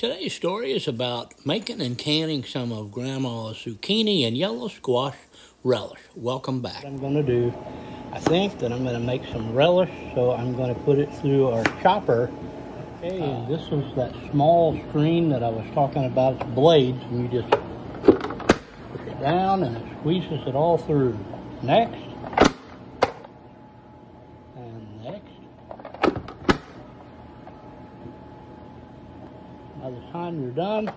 Today's story is about making and canning some of Grandma's zucchini and yellow squash relish. Welcome back. What I'm going to do, I think that I'm going to make some relish, so I'm going to put it through our chopper. Okay, and this is that small screen that I was talking about. It's blades, and you just push it down and it squeezes it all through. Next. And next. By the time you're done,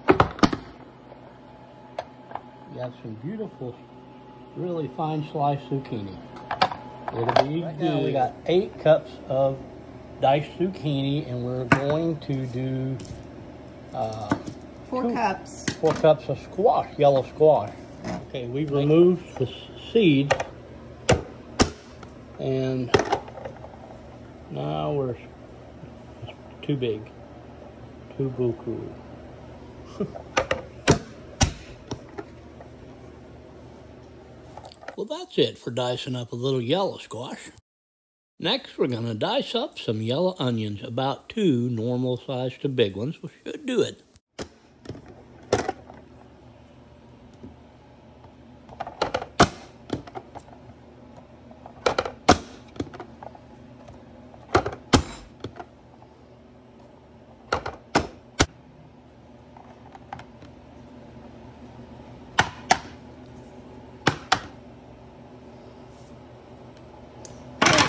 you have some beautiful, really fine sliced zucchini. It'll be right good. Now we got 8 cups of diced zucchini, and we're going to do 4 cups. 4 cups of squash, yellow squash. Okay, we've removed the seeds, and now it's too big. Too buku. Well, that's it for dicing up a little yellow squash. Next, we're going to dice up some yellow onions, about 2 normal sized to big ones. We should do it.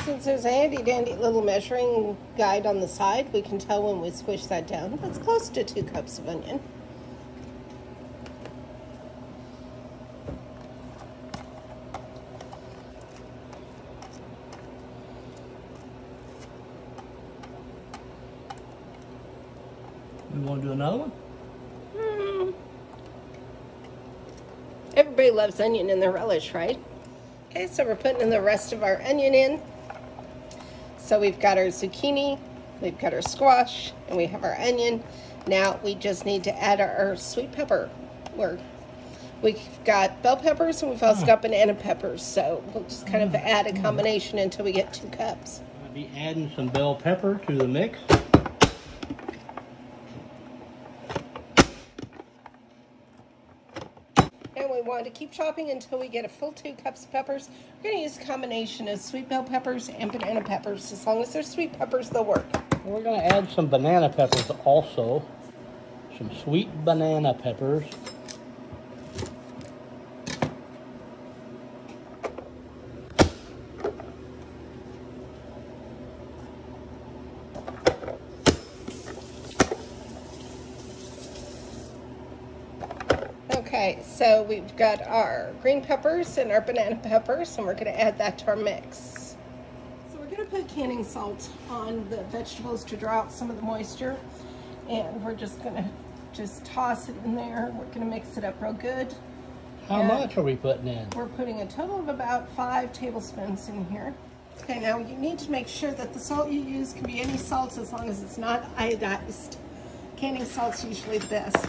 Since there's a handy-dandy little measuring guide on the side, we can tell when we squish that down. That's close to 2 cups of onion. You want to do another one? Everybody loves onion in their relish, right? Okay, so we're putting in the rest of our onion in. So we've got our zucchini, we've got our squash, and we have our onion. Now we just need to add our sweet pepper. We've got bell peppers, and we've also got banana peppers. So we'll just kind of add a combination until we get 2 cups. I'll be adding some bell pepper to the mix. And we want to keep chopping until we get a full 2 cups of peppers. We're going to use a combination of sweet bell peppers and banana peppers. As long as they're sweet peppers, they'll work. We're going to add some banana peppers also. Some sweet banana peppers. Okay, so we've got our green peppers and our banana peppers, and we're going to add that to our mix. So we're going to put canning salt on the vegetables to draw out some of the moisture, and we're just going to toss it in there. We're going to mix it up real good. How much are we putting in? We're putting a total of about 5 tablespoons in here. Okay, now you need to make sure that the salt you use can be any salt as long as it's not iodized. Canning salt's usually the best.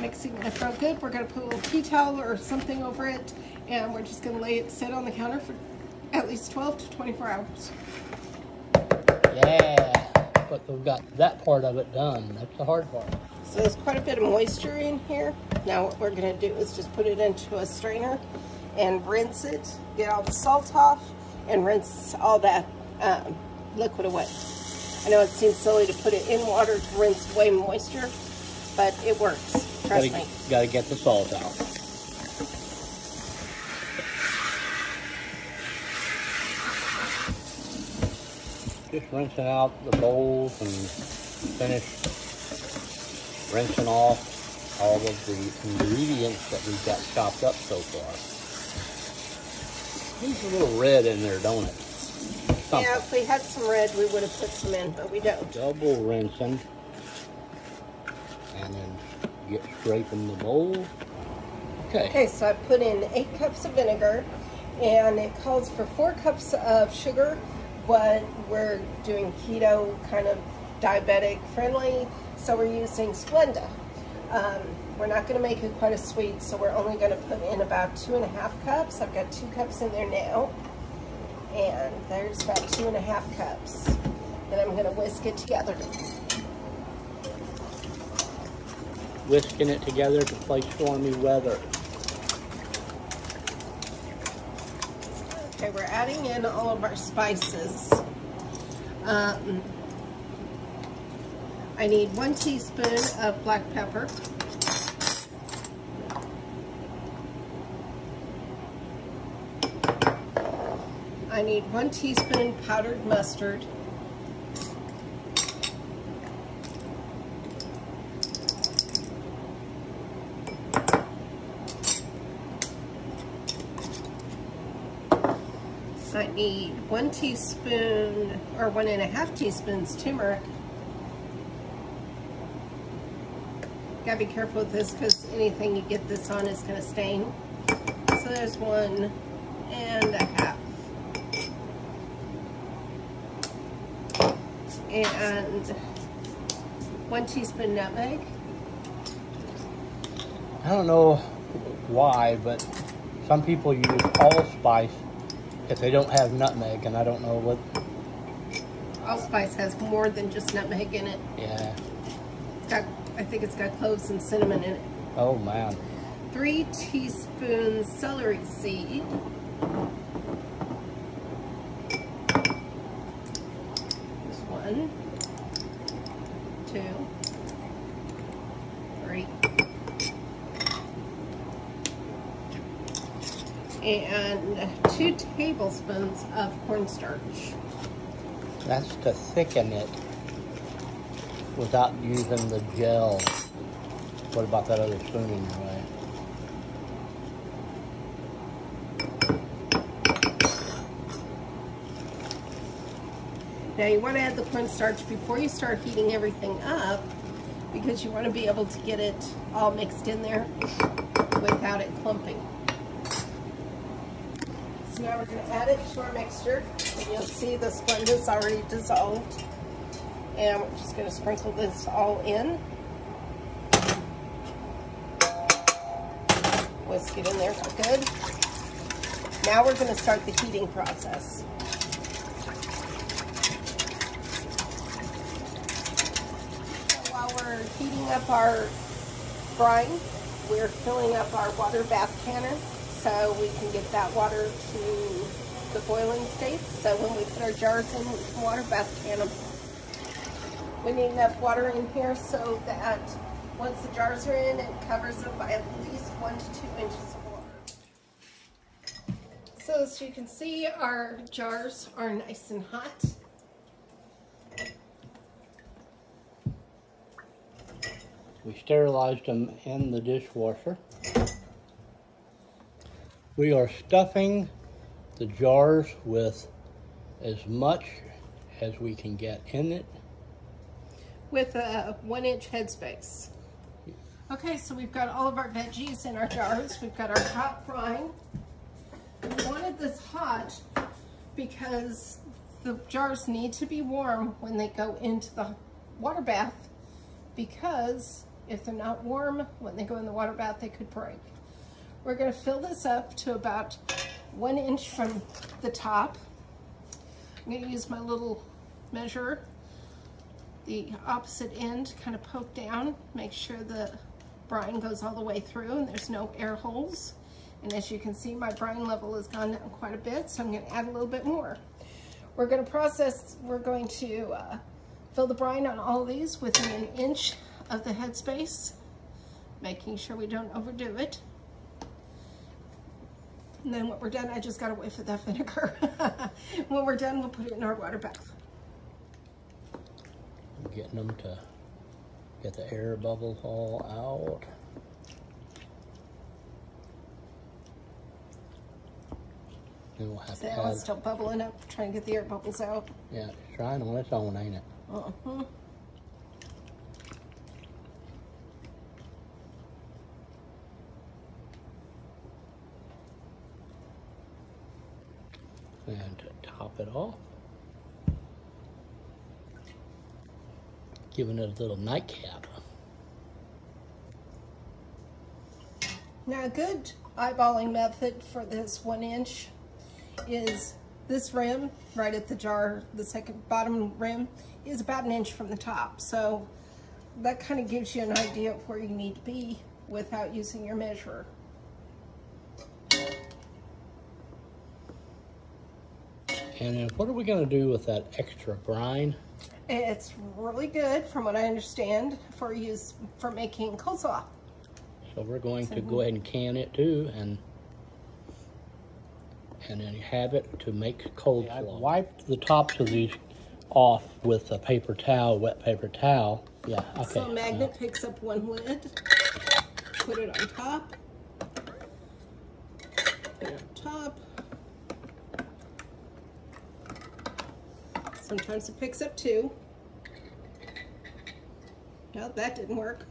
Mixing it real good. We're going to put a little tea towel or something over it, and we're just going to sit on the counter for at least 12 to 24 hours. Yeah, but we've got that part of it done. That's the hard part. So there's quite a bit of moisture in here. Now what we're going to do is just put it into a strainer and rinse it, get all the salt off, and rinse all that liquid away. I know it seems silly to put it in water to rinse away moisture, but it works. Trust me. Gotta get the salt out. Just rinsing out the bowls and finish rinsing off all of the ingredients that we've got chopped up so far. Needs a little red in there, don't it? Something. Yeah, if we had some red, we would have put some in, but we don't. Double rinsing. And then get scraping the bowl. Okay, so I put in 8 cups of vinegar, and it calls for 4 cups of sugar, but we're doing keto, kind of diabetic friendly, so we're using Splenda. We're not going to make it quite as sweet, so we're only going to put in about 2.5 cups. I've got 2 cups in there now, and there's about 2.5 cups. Then I'm going to whisk it together. whisking it together to play stormy weather. Okay, we're adding in all of our spices. I need 1 teaspoon of black pepper. I need 1 teaspoon powdered mustard. I need 1 teaspoon or 1.5 teaspoons turmeric. Gotta be careful with this because anything you get this on is gonna stain. So there's 1.5. And 1 teaspoon nutmeg. I don't know why, but some people use allspice if they don't have nutmeg, and I don't know what. Allspice has more than just nutmeg in it. Yeah. I think it's got cloves and cinnamon in it. Oh man. 3 teaspoons celery seed. This 1, 2, 3. And 2 tablespoons of cornstarch. That's to thicken it without using the gel. What about that other spoon in your way? Now you want to add the cornstarch before you start heating everything up because you want to be able to get it all mixed in there without it clumping. So now we're going to add it to our mixture, and you'll see the Splenda's already dissolved. And we're just going to sprinkle this all in. Whisk it in there for good. Now we're going to start the heating process. So while we're heating up our brine, we're filling up our water bath canner so we can get that water to the boiling state. So when we put our jars in, we can water bath can them. We need enough water in here so that once the jars are in, it covers them by at least 1 to 2 inches of water. So as you can see, our jars are nice and hot. We sterilized them in the dishwasher. We are stuffing the jars with as much as we can get in it. With a 1-inch headspace. Okay, so we've got all of our veggies in our jars. We've got our hot brine. We wanted this hot because the jars need to be warm when they go into the water bath, because if they're not warm when they go in the water bath, they could break. We're going to fill this up to about 1 inch from the top. I'm going to use my little measure, the opposite end, kind of poke down, make sure the brine goes all the way through and there's no air holes. And as you can see, my brine level has gone down quite a bit, so I'm going to add a little bit more. We're going to fill the brine on all of these within 1 inch of the headspace, making sure we don't overdo it. And then when we're done, I just got to whiff of that vinegar. When we're done, we'll put it in our water bath. Getting them to get the air bubbles all out. Then we'll have to add. It's still bubbling up, trying to get the air bubbles out. Yeah, it's trying on its own, ain't it? Uh-huh. And to top it off, giving it a little nightcap. Now a good eyeballing method for this 1 inch is this rim right at the jar, the second bottom rim is about 1 inch from the top. So that kind of gives you an idea of where you need to be without using your measurer. And then what are we going to do with that extra brine? It's really good, from what I understand, for use for making coleslaw. So we're going to go ahead and can it too, and then have it to make coleslaw. I've wiped the tops of these off with a paper towel, wet paper towel. Yeah, okay. So a magnet picks up one lid, put it on top, put it on top. Sometimes it picks up two. No, that didn't work.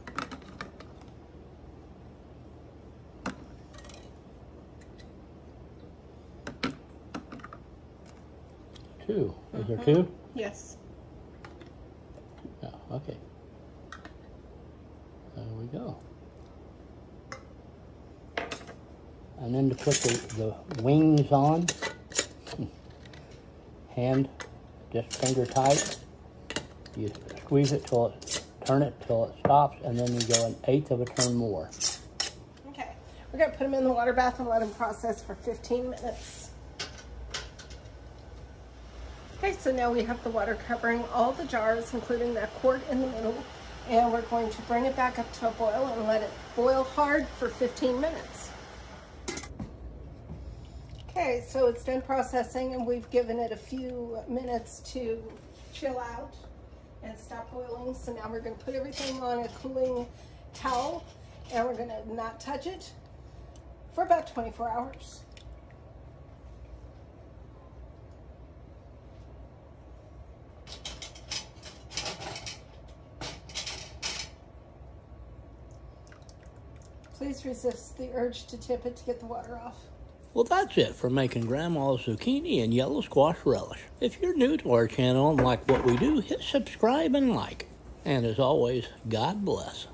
Two. Is there two? Yes. Yeah, okay. There we go. And then to put the wings on, hand just finger tight. You squeeze it till it, turn it till it stops, and then you go an eighth of a turn more. Okay, we're gonna put them in the water bath and let them process for 15 minutes. Okay, so now we have the water covering all the jars, including that quart in the middle, and we're going to bring it back up to a boil and let it boil hard for 15 minutes. Okay, so it's done processing, and we've given it a few minutes to chill out and stop boiling. So now we're going to put everything on a cooling towel, and we're going to not touch it for about 24 hours. Please resist the urge to tip it to get the water off. Well, that's it for making Grandma's zucchini and yellow squash relish. If you're new to our channel and like what we do, hit subscribe and like. And as always, God bless.